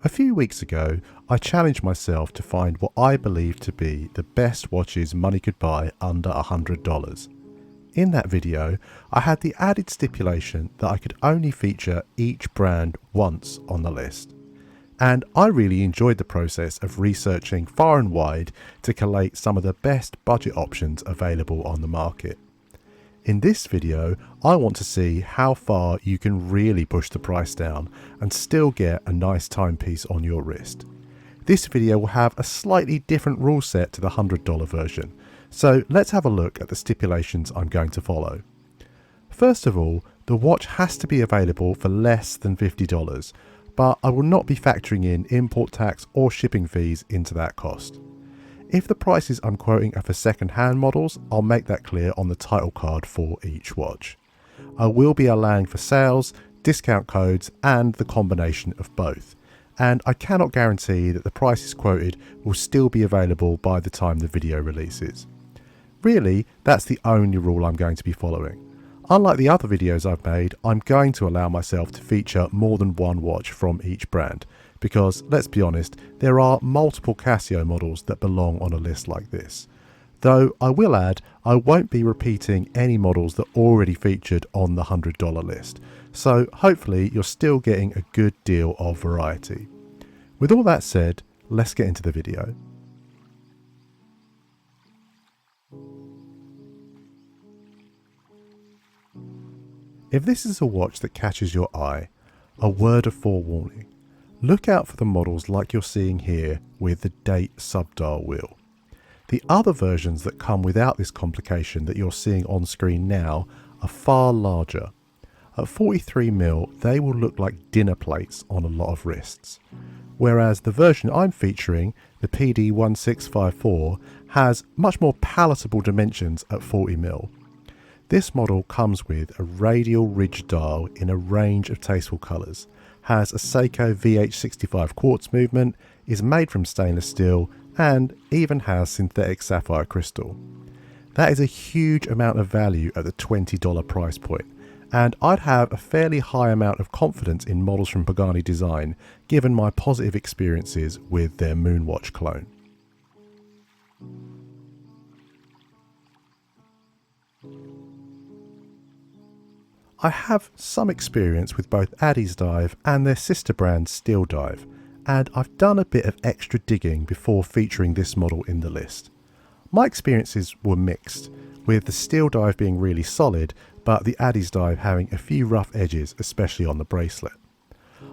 A few weeks ago, I challenged myself to find what I believe to be the best watches money could buy under $100. In that video, I had the added stipulation that I could only feature each brand once on the list. And I really enjoyed the process of researching far and wide to collate some of the best budget options available on the market. In this video, I want to see how far you can really push the price down and still get a nice timepiece on your wrist. This video will have a slightly different rule set to the $100 version, so let's have a look at the stipulations I'm going to follow. First of all, the watch has to be available for less than $50, but I will not be factoring in import tax or shipping fees into that cost. If the prices I'm quoting are for second-hand models, I'll make that clear on the title card for each watch. I will be allowing for sales, discount codes and the combination of both, and I cannot guarantee that the prices quoted will still be available by the time the video releases. Really, that's the only rule I'm going to be following. Unlike the other videos I've made, I'm going to allow myself to feature more than one watch from each brand, because let's be honest, there are multiple Casio models that belong on a list like this. Though I will add, I won't be repeating any models that already featured on the $100 list, so hopefully you're still getting a good deal of variety. With all that said, let's get into the video. If this is a watch that catches your eye, a word of forewarning. Look out for the models like you're seeing here with the date subdial wheel. The other versions that come without this complication that you're seeing on screen now are far larger. At 43mm, they will look like dinner plates on a lot of wrists. Whereas the version I'm featuring, the PD1654, has much more palatable dimensions at 40mm. This model comes with a radial ridge dial in a range of tasteful colours, has a Seiko VH65 quartz movement, is made from stainless steel and even has synthetic sapphire crystal. That is a huge amount of value at the $20 price point, and I'd have a fairly high amount of confidence in models from Pagani design given my positive experiences with their Moonwatch clone. I have some experience with both Addiesdive and their sister brand Steeldive, and I've done a bit of extra digging before featuring this model in the list. My experiences were mixed, with the Steeldive being really solid, but the Addiesdive having a few rough edges, especially on the bracelet.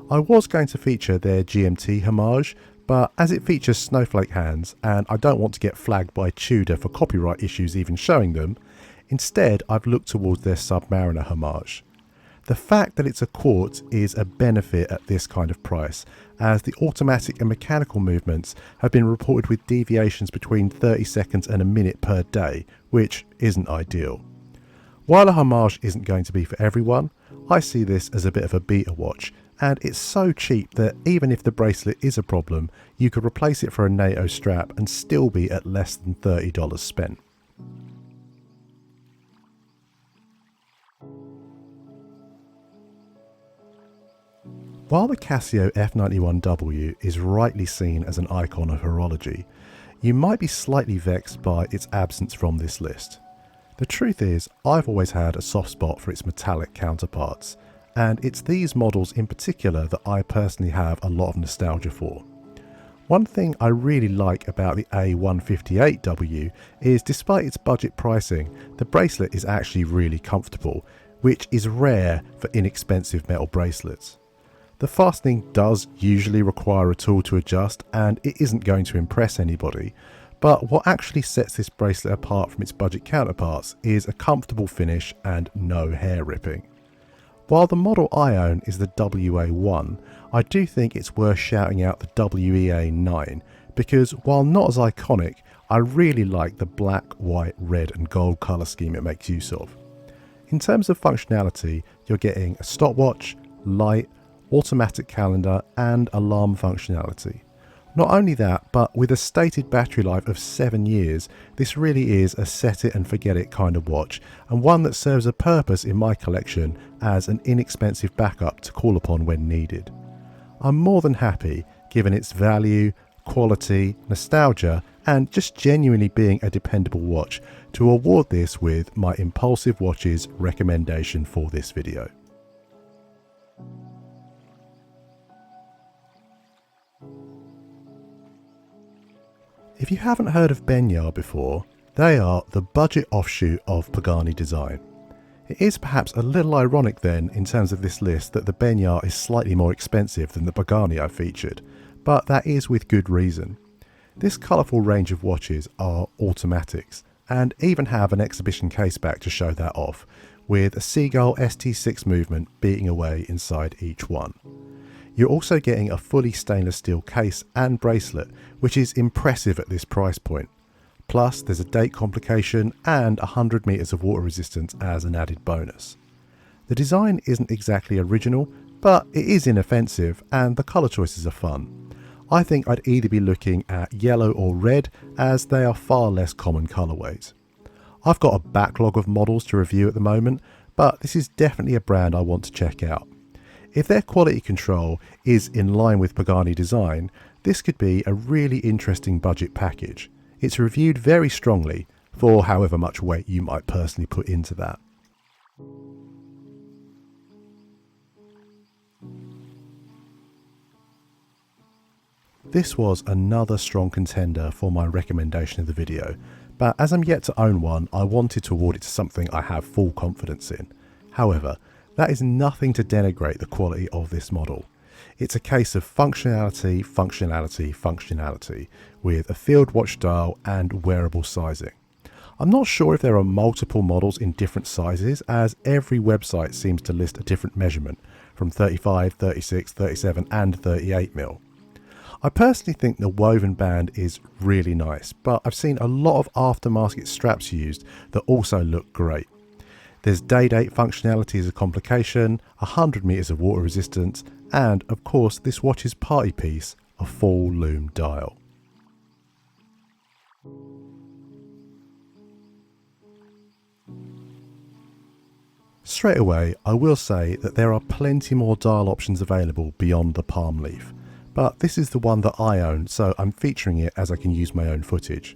I was going to feature their GMT homage, but as it features snowflake hands and I don't want to get flagged by Tudor for copyright issues even showing them, instead, I've looked towards their Submariner homage. The fact that it's a quartz is a benefit at this kind of price, as the automatic and mechanical movements have been reported with deviations between 30 seconds and a minute per day, which isn't ideal. While a homage isn't going to be for everyone, I see this as a bit of a beta watch, and it's so cheap that even if the bracelet is a problem, you could replace it for a NATO strap and still be at less than $30 spent. While the Casio F91W is rightly seen as an icon of horology, you might be slightly vexed by its absence from this list. The truth is, I've always had a soft spot for its metallic counterparts, and it's these models in particular that I personally have a lot of nostalgia for. One thing I really like about the A158W is, despite its budget pricing, the bracelet is actually really comfortable, which is rare for inexpensive metal bracelets. The fastening does usually require a tool to adjust, and it isn't going to impress anybody, but what actually sets this bracelet apart from its budget counterparts is a comfortable finish and no hair ripping. While the model I own is the WA1, I do think it's worth shouting out the WEA9, because while not as iconic, I really like the black, white, red and gold colour scheme it makes use of. In terms of functionality, you're getting a stopwatch, light, automatic calendar and alarm functionality. Not only that, but with a stated battery life of 7 years, this really is a set it and forget it kind of watch, and one that serves a purpose in my collection as an inexpensive backup to call upon when needed. I'm more than happy, given its value, quality, nostalgia, and just genuinely being a dependable watch, to award this with my Impulsive Watches recommendation for this video. If you haven't heard of Benyar before, they are the budget offshoot of Pagani design. It is perhaps a little ironic then in terms of this list that the Benyar is slightly more expensive than the Pagani I featured, but that is with good reason. This colourful range of watches are automatics and even have an exhibition caseback to show that off, with a Seagull ST6 movement beating away inside each one. You're also getting a fully stainless steel case and bracelet, which is impressive at this price point. Plus there's a date complication and 100 meters of water resistance as an added bonus. The design isn't exactly original, but it is inoffensive and the colour choices are fun. I think I'd either be looking at yellow or red, as they are far less common colourways. I've got a backlog of models to review at the moment, but this is definitely a brand I want to check out. If their quality control is in line with Pagani design, this could be a really interesting budget package. It's reviewed very strongly, for however much weight you might personally put into that. This was another strong contender for my recommendation of the video, but as I'm yet to own one, I wanted to award it to something I have full confidence in. However, that is nothing to denigrate the quality of this model. It's a case of functionality, functionality, functionality, with a field watch dial and wearable sizing. I'm not sure if there are multiple models in different sizes, as every website seems to list a different measurement, from 35, 36, 37 and 38mm. I personally think the woven band is really nice, but I've seen a lot of aftermarket straps used that also look great. There's day date functionality as a complication, 100 meters of water resistance, and of course this watch's party piece, a full lume dial. Straight away, I will say that there are plenty more dial options available beyond the palm leaf, but this is the one that I own, so I'm featuring it as I can use my own footage.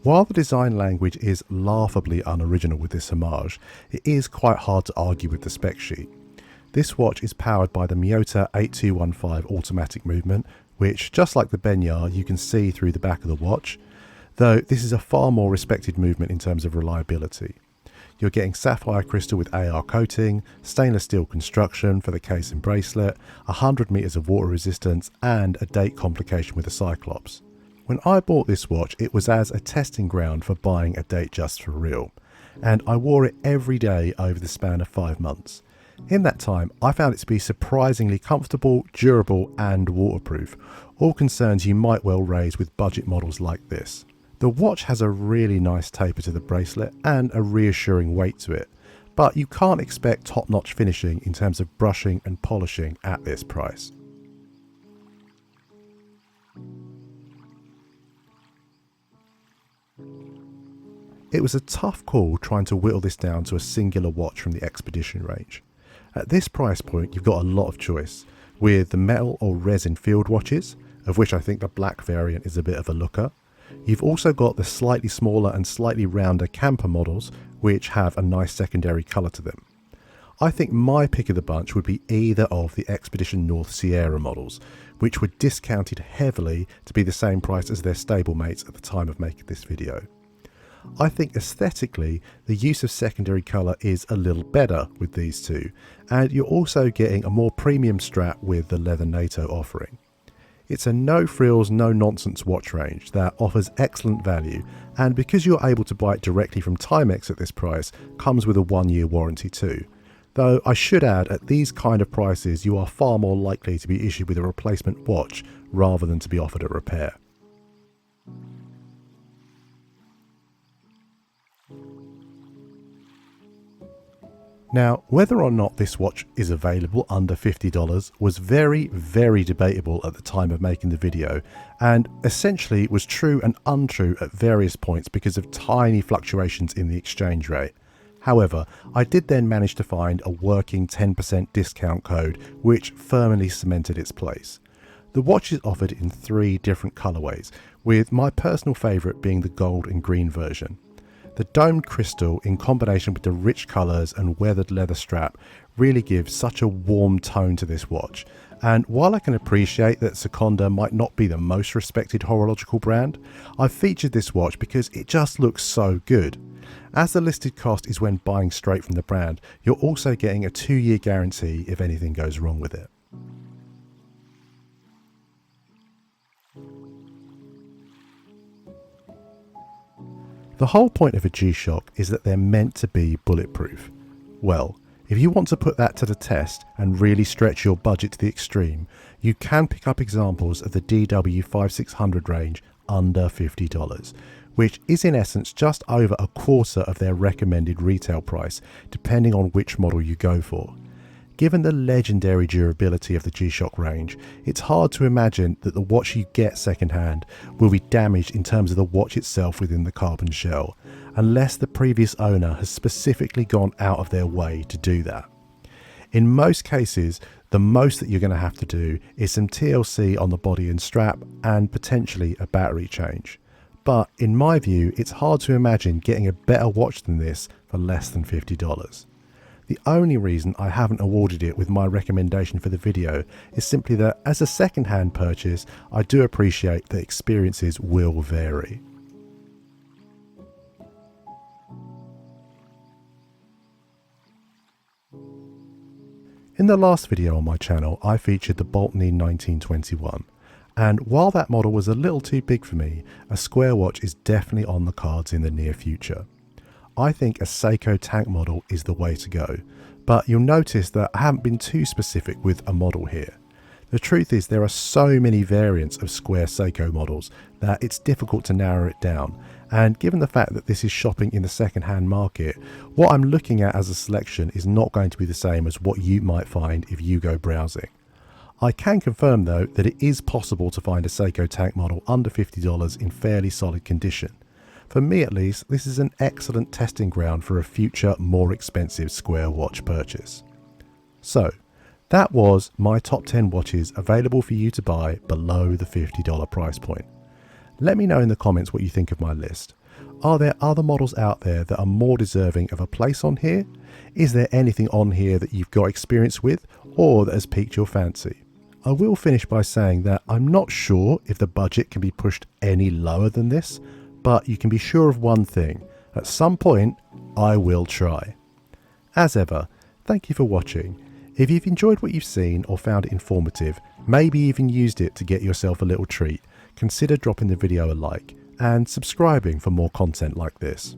While the design language is laughably unoriginal with this homage, it is quite hard to argue with the spec sheet. This watch is powered by the Miyota 8215 automatic movement, which, just like the Benyar, you can see through the back of the watch, though this is a far more respected movement in terms of reliability. You're getting sapphire crystal with AR coating, stainless steel construction for the case and bracelet, 100 meters of water resistance, and a date complication with a Cyclops. When I bought this watch, it was as a testing ground for buying a date just for real, and I wore it every day over the span of 5 months. In that time, I found it to be surprisingly comfortable, durable, and waterproof, all concerns you might well raise with budget models like this. The watch has a really nice taper to the bracelet and a reassuring weight to it, but you can't expect top-notch finishing in terms of brushing and polishing at this price. It was a tough call trying to whittle this down to a singular watch from the Expedition range. At this price point, you've got a lot of choice, with the metal or resin field watches, of which I think the black variant is a bit of a looker. You've also got the slightly smaller and slightly rounder camper models, which have a nice secondary colour to them. I think my pick of the bunch would be either of the Expedition North Sierra models, which were discounted heavily to be the same price as their stablemates at the time of making this video. I think aesthetically, the use of secondary colour is a little better with these two, and you're also getting a more premium strap with the leather NATO offering. It's a no frills, no nonsense watch range that offers excellent value, and because you're able to buy it directly from Timex at this price, comes with a 1-year warranty too. Though I should add, at these kind of prices you are far more likely to be issued with a replacement watch rather than to be offered a repair. Now, whether or not this watch is available under $50 was very, very debatable at the time of making the video, and essentially was true and untrue at various points because of tiny fluctuations in the exchange rate. However, I did then manage to find a working 10% discount code which firmly cemented its place. The watch is offered in 3 different colourways, with my personal favourite being the gold and green version. The domed crystal in combination with the rich colours and weathered leather strap really gives such a warm tone to this watch, and while I can appreciate that Sekonda might not be the most respected horological brand, I've featured this watch because it just looks so good. As the listed cost is when buying straight from the brand, you're also getting a 2-year guarantee if anything goes wrong with it. The whole point of a G-Shock is that they're meant to be bulletproof. Well, if you want to put that to the test and really stretch your budget to the extreme, you can pick up examples of the DW5600 range under $50, which is in essence just over a quarter of their recommended retail price, depending on which model you go for. Given the legendary durability of the G-Shock range, it's hard to imagine that the watch you get secondhand will be damaged in terms of the watch itself within the carbon shell, unless the previous owner has specifically gone out of their way to do that. In most cases, the most that you're going to have to do is some TLC on the body and strap and potentially a battery change. But in my view, it's hard to imagine getting a better watch than this for less than $50. The only reason I haven't awarded it with my recommendation for the video is simply that as a second-hand purchase, I do appreciate that experiences will vary. In the last video on my channel, I featured the Boltony 1921, and while that model was a little too big for me, a square watch is definitely on the cards in the near future. I think a Seiko tank model is the way to go, but you'll notice that I haven't been too specific with a model here. The truth is there are so many variants of square Seiko models that it's difficult to narrow it down, and given the fact that this is shopping in the second-hand market, what I'm looking at as a selection is not going to be the same as what you might find if you go browsing. I can confirm though that it is possible to find a Seiko tank model under $50 in fairly solid condition. For me at least, this is an excellent testing ground for a future more expensive square watch purchase. So, that was my top 10 watches available for you to buy below the $50 price point. Let me know in the comments what you think of my list. Are there other models out there that are more deserving of a place on here? Is there anything on here that you've got experience with or that has piqued your fancy? I will finish by saying that I'm not sure if the budget can be pushed any lower than this, but you can be sure of one thing, at some point I will try. As ever, thank you for watching. If you've enjoyed what you've seen or found it informative, maybe even used it to get yourself a little treat, consider dropping the video a like and subscribing for more content like this.